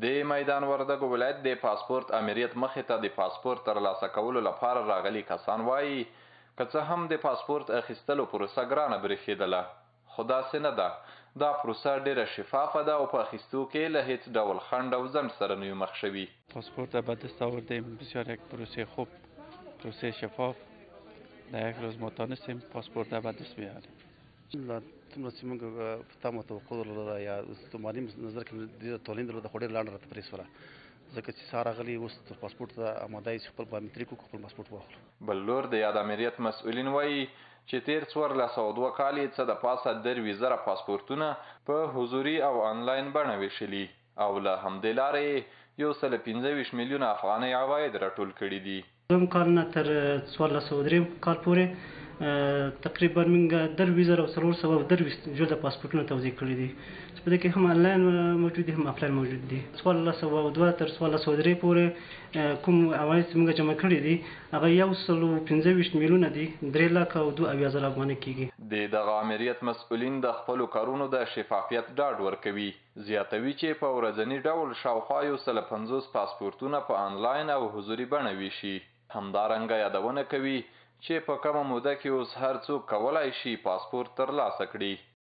د میدان وردګو ولایت د پاسپورت امریت مخې ته د پاسپورت ترلاسه کولو لپاره راغلي کسان وایي که څه هم د پاسپورت اخیستلو پروسه ګرانه برېښېدله خو داسې نه ده دا پروسه ډیره شفافه ده او په اخیستو کې له هیڅ ډول خنډ او ځنډ سره نه یو مخ شوي. پاسپورت به دست آوردیم، بسیار یک پروسه خوب، پروسه شفاف. در یک روز ما تانستیم پاسپورت به دست بیاریم. څومره چې موږ تمه او توقع درلوده یا ستوماني نظر کې ډېره طولاني درلوده خو ډېره لنډه راته پرېښوله ځکه چې سهار راغلي اوس پاسپورت ته آماده یې چې خپل بایومتریک وکړو خپل پاسپورت واخلو. بل لور د یاد امریت مسؤلین وایي چې تیر 1402 کال یې څه د پاسه 3,000 پاسپورتونه په حضوري او آنلاین بڼه ویشلي او له همدې لارې 125 میلیونه افغانۍ عواید راټول کړي دي. دوم کال نه تر 1403 کال پورې تقریبا موږ 3,423 جوړه پاسپورتونه توزیع کړي دي چې په دې کې هم آنلاین موجود دي هم آفلاین موجود دي. 1402 تر 1403 پورې کوم عواید چې موږ جمع کړي دي هغه 125 میلیونه دي 3,02,000 افغانۍ کېږي. د دغه امریت مسؤلین د خپلو کارونو د شفافیت ډاډ ورکوي. زیاتوي چې په ورځني ډول شاوخوا 150 پاسپورتونه په آنلاین او حضوري بڼه ویشي. همدارنګه یادونه کوي چې په کومه موده کې اوس هر څوک کولای شي پاسپورت ترلاسه کړي.